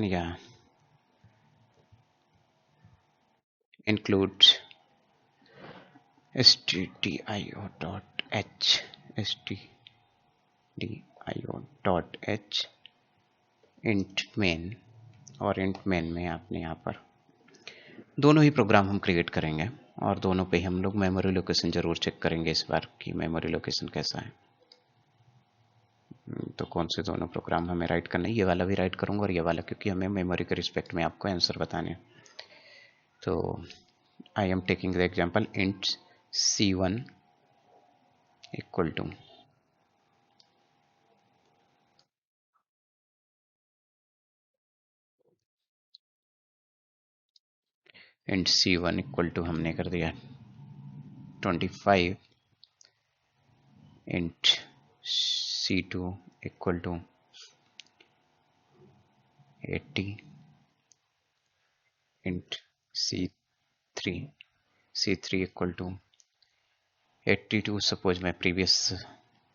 या include stdio.h int main, और int main में आपने यहाँ पर दोनों ही प्रोग्राम हम क्रिएट करेंगे और दोनों पे हम लोग मेमोरी लोकेशन जरूर चेक करेंगे इस बार कि मेमोरी लोकेशन कैसा है। तो कौन से दोनों प्रोग्राम हमें राइट करना है? ये वाला भी राइट करूंगा और ये वाला, क्योंकि हमें मेमोरी के रिस्पेक्ट में आपको आंसर बताने। तो I am taking the example int C1 equal to int C1 equal to हमने कर दिया 25, int C2 equal to 80, int C3 equal to 82। Suppose मैं प्रीवियस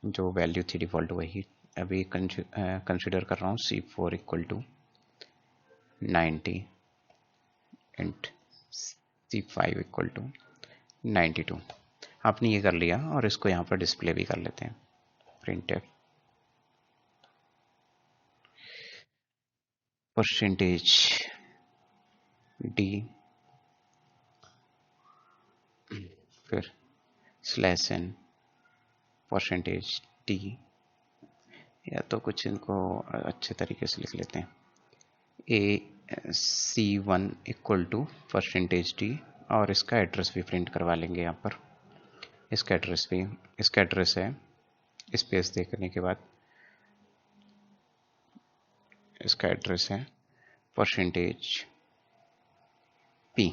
जो वैल्यू थी डिफॉल्ट वही अभी कंसिडर कर रहा हूँ। C4 equal to 90 int C5 equal to 92। आपने ये कर लिया और इसको यहाँ पर डिस्प्ले भी कर लेते हैं। प्रिंट परसेंटेज डी फिर स्लैश एन परसेंटेज टी, या तो कुछ इनको अच्छे तरीके से लिख लेते हैं, AC1 equal to percentage D, और इसका एड्रेस भी प्रिंट करवा लेंगे यहाँ पर। इसका एड्रेस है, स्पेस देखने के बाद इसका एड्रेस है परसेंटेज पी।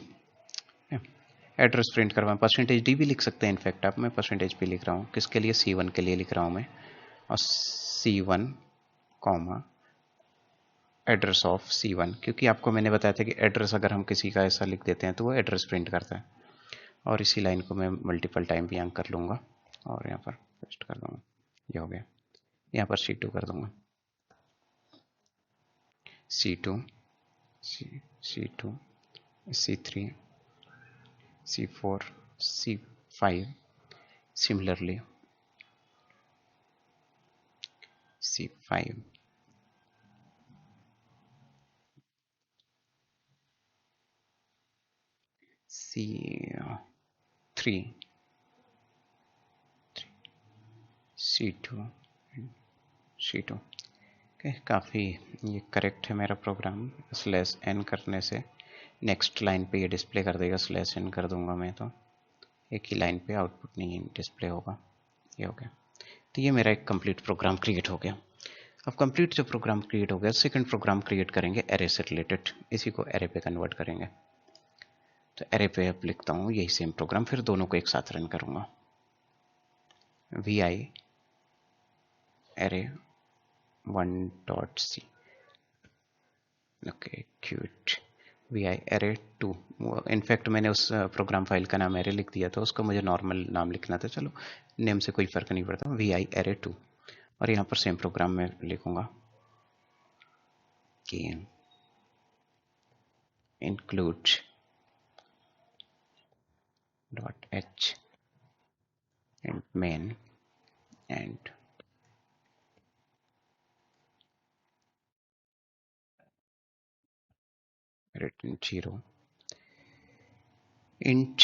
एड्रेस प्रिंट करवा, परसेंटेज डी भी लिख सकते हैं इनफैक्ट आप, मैं परसेंटेज पी लिख रहा हूँ। किसके लिए? C1 के लिए लिख रहा हूँ मैं। और C1 comma address of C1, क्योंकि आपको मैंने बताया था कि एड्रेस अगर हम किसी का ऐसा लिख देते हैं तो वो एड्रेस प्रिंट करता है। और इसी लाइन को मैं मल्टीपल टाइम भी यहाँ कर लूँगा और यहाँ पर पेस्ट कर दूँगा। ये हो गया। यहाँ पर C2 कर दूँगा, C2 C2 C3 C4 C5, similarly C5 C3 C2 C2। Okay, काफ़ी ये करेक्ट है मेरा प्रोग्राम। स्लैश एन करने से नेक्स्ट लाइन पे ये डिस्प्ले कर देगा। स्लैश एन कर दूंगा मैं तो एक ही लाइन पे आउटपुट नहीं डिस्प्ले होगा। ये हो गया। तो ये मेरा एक कंप्लीट प्रोग्राम क्रिएट हो गया। अब कंप्लीट जो प्रोग्राम क्रिएट हो गया, सेकंड प्रोग्राम क्रिएट करेंगे एरे से रिलेटेड। इसी को एरे पे कन्वर्ट करेंगे। तो एरे पे अब लिखता हूँ यही सेम प्रोग्राम, फिर दोनों को एक साथ रन करूँगा। vi array1.c, okay cute. vi array2, in fact मैंने उस प्रोग्राम फाइल का नाम एरे लिख दिया था, उसका मुझे नॉर्मल नाम लिखना था। चलो नेम से कोई फर्क नहीं पड़ता। vi array2, और यहाँ पर सेम प्रोग्राम में लिखूंगा कि include .h and main and return 0 int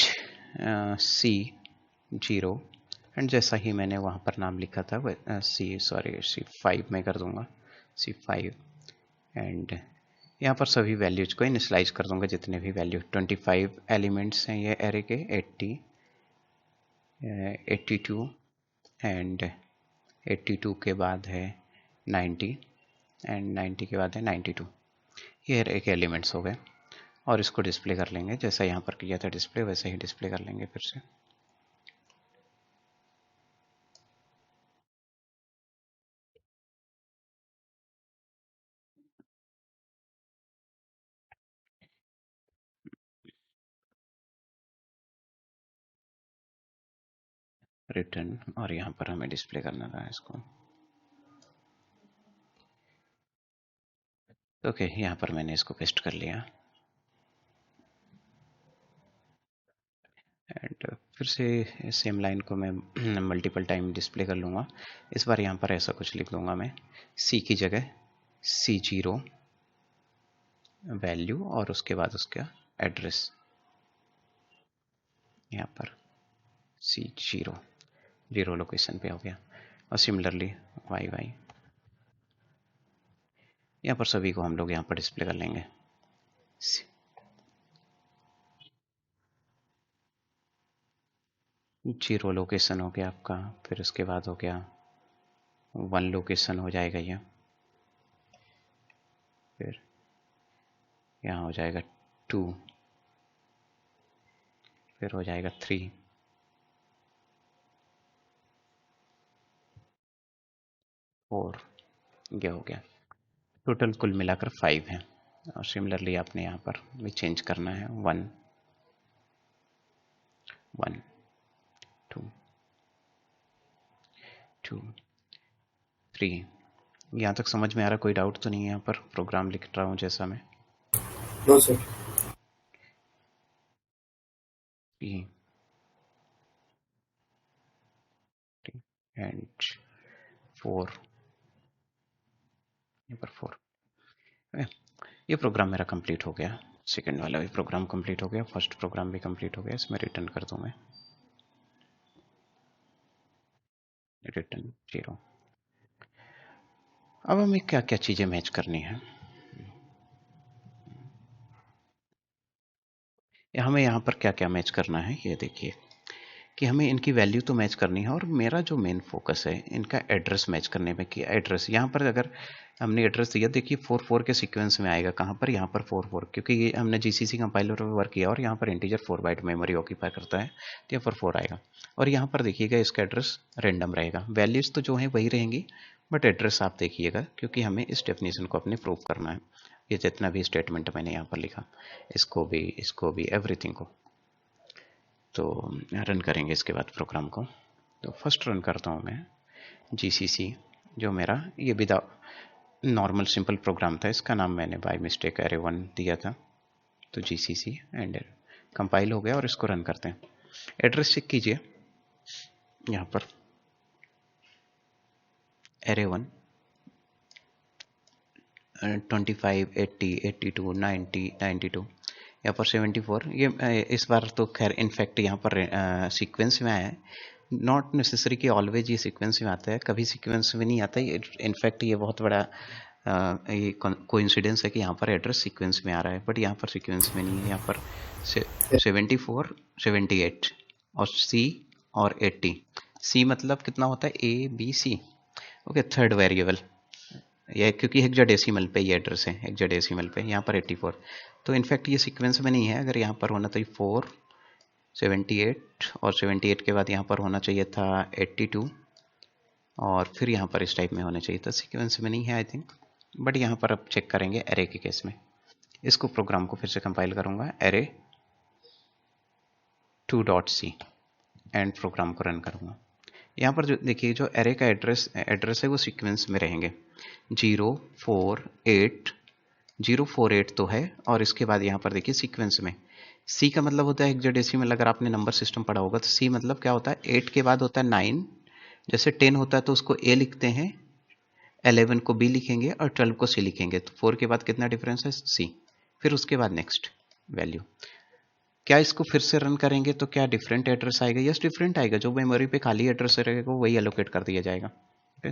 C0, and जैसा ही मैंने वहाँ पर नाम लिखा था C5 में कर दूंगा C5, एंड यहाँ पर सभी वैल्यूज को इनिशियलाइज कर दूंगा, जितने भी वैल्यू 25 एलिमेंट्स हैं ये एरे के, 82 एंड 82 के बाद है 90 एंड 90 के बाद है 92। ये एरे के एलिमेंट्स हो गए, और इसको डिस्प्ले कर लेंगे जैसा यहाँ पर किया था डिस्प्ले, वैसे ही डिस्प्ले कर लेंगे फिर से। रिटर्न, और यहाँ पर हमें डिस्प्ले करना था इसको। ओके, यहाँ पर मैंने इसको पेस्ट कर लिया, एंड फिर से सेम लाइन को मैं मल्टीपल टाइम डिस्प्ले कर लूँगा। इस बार यहाँ पर ऐसा कुछ लिख दूँगा मैं, C की जगह C0 वैल्यू और उसके बाद उसका एड्रेस, यहाँ पर C0 जीरो लोकेशन पे हो गया। और सिमिलरली YY, यहाँ पर सभी को हम लोग यहाँ पर डिस्प्ले कर लेंगे। जीरो लोकेशन हो गया आपका, फिर उसके बाद हो गया 1 लोकेशन हो जाएगा ये, फिर यहाँ हो जाएगा 2, फिर हो जाएगा 3, 4, ये हो गया। टोटल कुल मिलाकर 5 है। और सिमिलरली आपने यहाँ पर भी चेंज करना है, 1 1 2 2 3। यहाँ तक समझ में आ रहा? कोई डाउट तो नहीं है यहाँ पर प्रोग्राम लिख रहा हूँ जैसा मैं? No sir. P and 4, यहाँ पर 4। ये प्रोग्राम मेरा कंप्लीट हो गया, सेकंड वाला भी प्रोग्राम कंप्लीट हो गया, फर्स्ट प्रोग्राम भी कंप्लीट हो गया। इसमें रिटर्न कर दूं मैं, रिटर्न 0। अब हमें क्या क्या चीजें मैच करनी है, हमें यहाँ पर क्या क्या मैच करना है ये देखिए कि हमें इनकी वैल्यू तो मैच करनी है, और मेरा जो मेन फोकस है इनका एड्रेस मैच करने में, कि एड्रेस यहाँ पर अगर हमने एड्रेस दिया, देखिए 4 के सीक्वेंस में आएगा, कहाँ पर, यहाँ पर 4 क्योंकि ये हमने जीसीसी कंपाइलर पर वर्क किया और यहाँ पर इंटीजर 4 बाइट मेमोरी ऑक्यूपाई करता है, तो यहाँ पर 4 आएगा। और यहाँ पर देखिएगा इसका एड्रेस रेंडम रहेगा, वैल्यूज तो जो है वही रहेंगी, बट एड्रेस आप देखिएगा, क्योंकि हमें इस डेफिनेशन को अपने प्रूव करना है। ये जितना भी स्टेटमेंट मैंने यहाँ पर लिखा, इसको भी एवरीथिंग को, तो रन करेंगे इसके बाद प्रोग्राम को। तो फर्स्ट रन करता हूँ मैं जीसीसी, जो मेरा ये विदा नॉर्मल सिंपल प्रोग्राम था, इसका नाम मैंने बाय मिस्टेक array1 दिया था, तो जीसीसी एंड कंपाइल हो गया, और इसको रन करते हैं। एड्रेस चेक कीजिए, यहाँ पर array1 25 80 82 90 92, यहाँ पर 74। ये इस बार तो खैर इनफैक्ट यहाँ पर सीक्वेंस में आया है, नॉट नेसेसरी कि ऑलवेज ये सीक्वेंस में आता है, कभी सीक्वेंस में नहीं आता है। इनफैक्ट ये बहुत बड़ा ये कोइंसिडेंस है कि यहाँ पर एड्रेस सीक्वेंस में आ रहा है, बट यहाँ पर सीक्वेंस में नहीं है। यहाँ पर 74 78 और C और 80। C मतलब कितना होता है, ABC, ओके, थर्ड वेरिएबल ये, क्योंकि हेक्साडेसिमल पे ये एड्रेस है, हेक्साडेसिमल पे, यहाँ पर 84। तो इनफैक्ट ये सीक्वेंस में नहीं है, अगर यहाँ पर होना तो 4 78 और 78 के बाद यहाँ पर होना चाहिए था 82, और फिर यहाँ पर इस टाइप में होना चाहिए था, सीक्वेंस में नहीं है आई थिंक, बट यहाँ पर अब चेक करेंगे एरे के केस में। इसको प्रोग्राम को फिर से कंपाइल करूँगा, array2.c एंड प्रोग्राम को रन करूँगा। यहाँ पर जो देखिए जो एरे का एड्रेस है वो सीक्वेंस में रहेंगे, 048 तो है, और इसके बाद यहाँ पर देखिए सीक्वेंस में C का मतलब होता है हेक्साडेसिमल, अगर आपने नंबर सिस्टम पढ़ा होगा तो C मतलब क्या होता है, 8 के बाद होता है 9, जैसे 10 होता है तो उसको A लिखते हैं, 11 को B लिखेंगे और 12 को C लिखेंगे, तो 4 के बाद कितना डिफरेंस है, C, फिर उसके बाद नेक्स्ट वैल्यू। क्या इसको फिर से रन करेंगे तो क्या डिफरेंट एड्रेस आएगा, यस डिफरेंट आएगा, जो मेमोरी पे खाली एड्रेस रहेगा वही एलोकेट कर दिया जाएगा।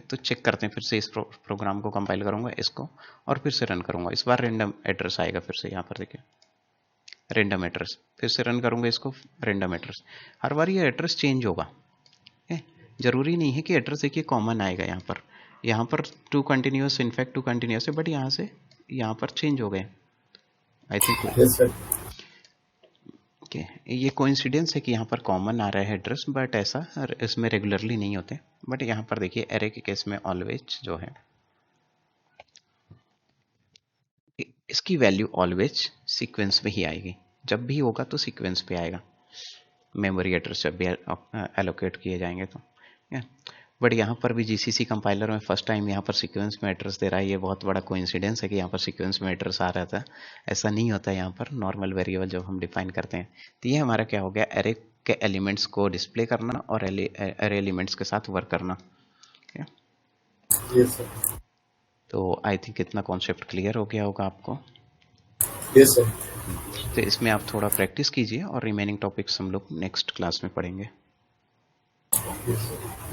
तो चेक करते हैं, फिर से इस प्रोग्राम को कंपाइल करूंगा इसको, और फिर से रन करूंगा, इस बार रेंडम एड्रेस आएगा फिर से, यहाँ पर देखिए रेंडम एड्रेस, फिर से रन करूंगा इसको, रेंडम एड्रेस, हर बार ये एड्रेस चेंज होगा, जरूरी नहीं है कि एड्रेस देखिए कॉमन आएगा। यहाँ पर 2 कंटिन्यूस, इनफैक्ट 2 कंटिन्यूस है, बट यहाँ से यहाँ पर चेंज हो गए I think. Yes sir. Okay, ये कोइंसिडेंस है कि यहाँ पर कॉमन आ रहा है एड्रेस, बट ऐसा इसमें रेगुलरली नहीं होते, बट यहाँ पर देखिए एरे के केस में ऑलवेज जो है इसकी वैल्यू ऑलवेज सीक्वेंस में ही आएगी, जब भी होगा तो सीक्वेंस पे आएगा, मेमोरी एड्रेस जब भी एलोकेट किए जाएंगे तो। बट यहाँ पर भी जीसीसी कंपाइलर में फर्स्ट टाइम यहाँ पर सीक्वेंस में एड्रेस दे रहा है, ये बहुत बड़ा कोइंसिडेंस है कि यहाँ पर सीक्वेंस में एड्रेस आ रहा था, ऐसा नहीं होता है यहाँ पर, नॉर्मल वेरिएबल जब हम डिफाइन करते हैं। तो ये हमारा क्या हो गया, एरे के एलिमेंट्स को डिस्प्ले करना और एरे एलिमेंट्स के साथ वर्क करना। Yes sir. तो आई थिंक इतना कॉन्सेप्ट क्लियर हो गया होगा आपको। Yes sir. तो इसमें आप थोड़ा प्रैक्टिस कीजिए, और रिमेनिंग टॉपिक्स हम लोग नेक्स्ट क्लास में पढ़ेंगे। Yes sir.